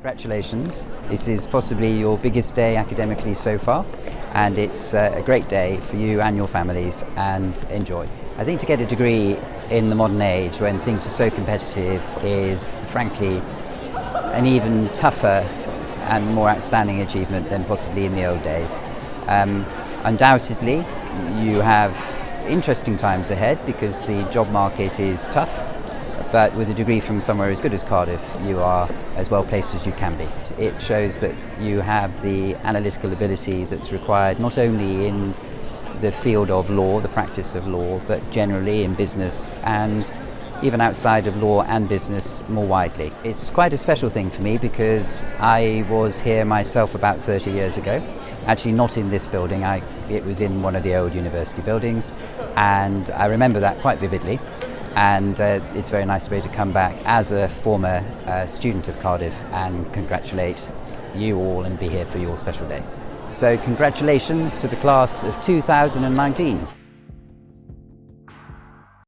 Congratulations. This is possibly your biggest day academically so far, and it's a great day for you and your families, and enjoy. I think to get a degree in the modern age when things are so competitive is frankly an even tougher and more outstanding achievement than possibly in the old days. Undoubtedly you have interesting times ahead because the job market is tough. But with a degree from somewhere as good as Cardiff, you are as well placed as you can be. It shows that you have the analytical ability that's required not only in the field of law, the practice of law, but generally in business and even outside of law and business more widely. It's quite a special thing for me because I was here myself about 30 years ago. Actually not in this building, it was in one of the old university buildings, and I remember that quite vividly. And it's very nice to be able to come back as a former student of Cardiff and congratulate you all and be here for your special day. So congratulations to the class of 2019.